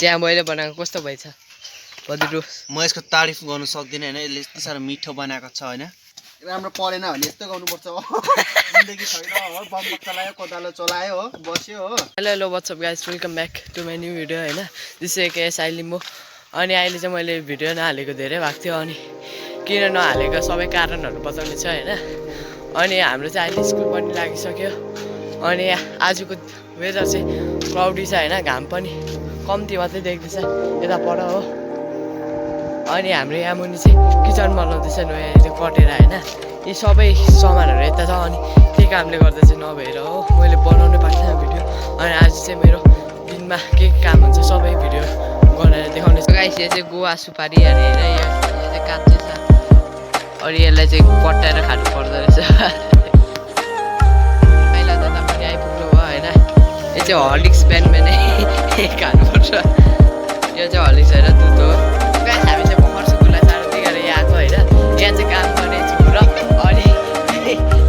चिया मैले बनाएको कस्तो भएछ बदिरु म यसको तारिफ गर्न सक्दिनँ हैन यसले यति साह्रो मिठो बनाएको छ हैन राम्रो परेन भने यस्तो गर्नुपर्छ हो जिन्दगी छैन हो बम्बक चलायो कोदालो चलायो हो बस्यो हो hello what's up guys welcome back to my new video हैन दिस इज केएस आइलिम्बो अनि अहिले चाहिँ मैले भिडियो नहालेको धेरै भएको थियो अनि किन नहालेको सबै कारणहरू बताउने छ हैन अनि हाम्रो चाहिँ अहिले स्कुल पनि लागिसक्यो अनि आजको वेदर चाहिँ क्लाउडी छ हैन घाम पनि कम्ती मात्रै देख्दैछ यता पर हो अनि हाम्रो यहाँ मुनि चाहिँ किचन बनाउँदैछ नयाँ त्यो कटेर हैन यी सबै सामानहरू यता छ अनि त्यही कामले गर्दा चाहिँ नभएर हो मैले बनाउनै पाएको थिएन भिडियो अनि आज चाहिँ मेरो दिनमा के काम हुन्छ सबै भिडियो बनाएर देखाउने छु गाइस यो चाहिँ गुवा सुपारी अरे हैन यो चाहिँ काट्दै छ अनि यसलाई चाहिँ कटाएर खानु पर्दो रहेछ पहिला त पनि आइपुग्नु भयो हैन यो चाहिँ हर्लिक्स बिहानमा नै खानुपर्छ यो चाहिँ हर्लिक्स होइन दुध हो गाइस हामी चाहिँ भर्खर स्कुललाई साह्रो दिगेर आएको होइन यहाँ चाहिँ काम गर्ने छु र अनि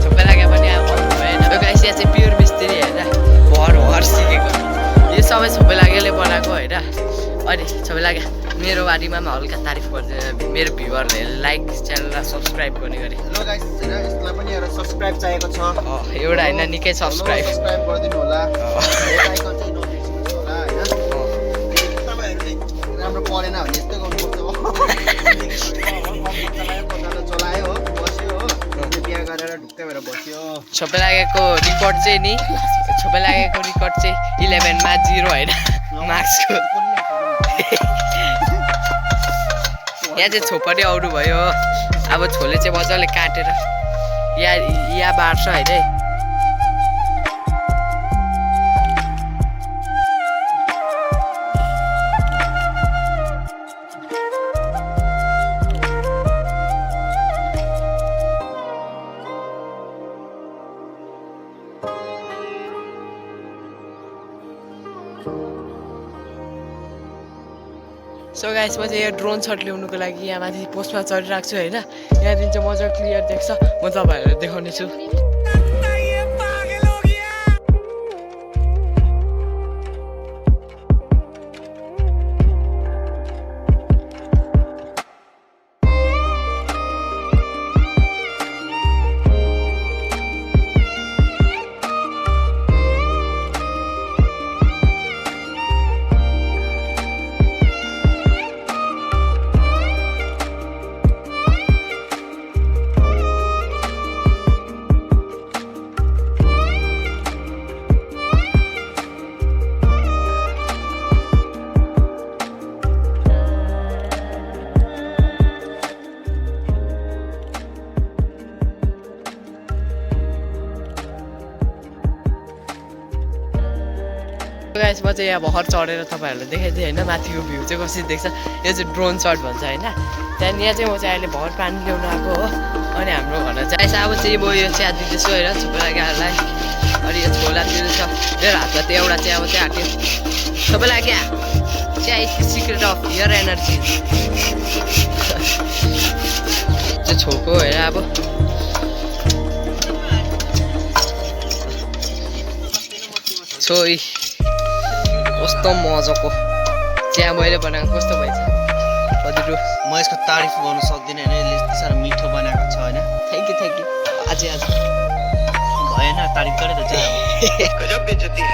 छोपे लाग्यो पनि आउनु भएन यो गाइस यहाँ चाहिँ प्योर मिस्त्री होइन भर सिकेको यो सबै छोपे लागेले बनाएको होइन अनि छोपे लाग्यो मेरो बारीमा पनि हल्का तारिफ गरिदिनु मेरो भ्युवरहरूले लाइक च्यानललाई सब्सक्राइब गर्ने गरे हेलो गाइस हैन यसलाई पनि एउटा सब्स्क्राइब चाहिएको छ एउटा होइन निकै सब्सक्राइब गरिदिनु होला आइकन चाहिँ नोटिफिकेसन होला हैन तपाईहरुले राम्रो परेन भने यस्तो गर्नुपर्छ हो जिन्दगी छैन हो बम्बक चलायो कोदालो चलायो हो बस्यो हो बिहा गरेर ढुक्कै भएर बस्यो छोपे लागेको रिकर्ड चाहिँ नि छोपे लागेको रिकर्ड चाहिँ 11 मा 0 होइन मार्क्सको यहाँ चाहिँ छोपरी आउनु भयो अब छोले चाहिँ मजाले काटेर यहाँ बार्छ होइन सो गाइस म चाहिँ यो ड्रोन सट ल्याउनुको लागि यहाँ माथि पोस्टमा चढिरहेको छु होइन यहाँदेखि चाहिँ मजा क्लियर देख्छ म तपाईँहरूलाई देखाउने छु गाइस म चाहिँ यहाँ भर्खर चढेर तपाईँहरूलाई देखाइदिएँ होइन माथिको भ्यू चाहिँ कसरी देख्छ यो चाहिँ ड्रोन सट भन्छ होइन त्यहाँदेखि यहाँ चाहिँ म चाहिँ अहिले भर्खर पानी ल्याउनु आएको हो अनि हाम्रो घरमा चाहिँ अब चाहिँ म यो चिया दिँदैछु होइन छोपे लागेहरूलाई अनि यो छोला दिँदैछ मेरो हातमा त्यो एउटा चिया मात्रै आँट्यो छोपे लाग्यो चिया is the secret of her energy चाहिँ छोको होइन अब छोई कस्तो मजाको चिया मैले बनाएको कस्तो भएछ बदिरु म यसको तारिफ गर्न सक्दिनँ हैन यसले यति साह्रो मिठो बनाएको छ हैन थ्याङ्क यू आज भएन तारिफ गरे त चिया गजब बेइज्जती है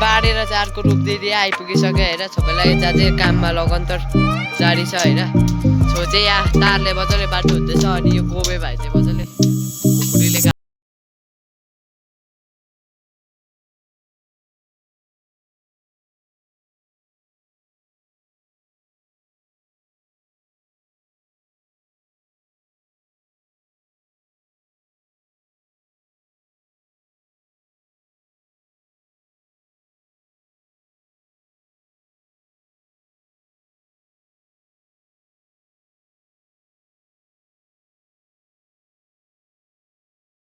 बाढेर चारको रूप दिदी आइपुगिसक्यो होइन छोपेलाई जहाँ चाहिँ काममा लगान्तर जारी छ होइन छो चाहिँ यहाँ तारले मजाले बाटो हुँदैछ अनि यो गोबे भाइ चाहिँ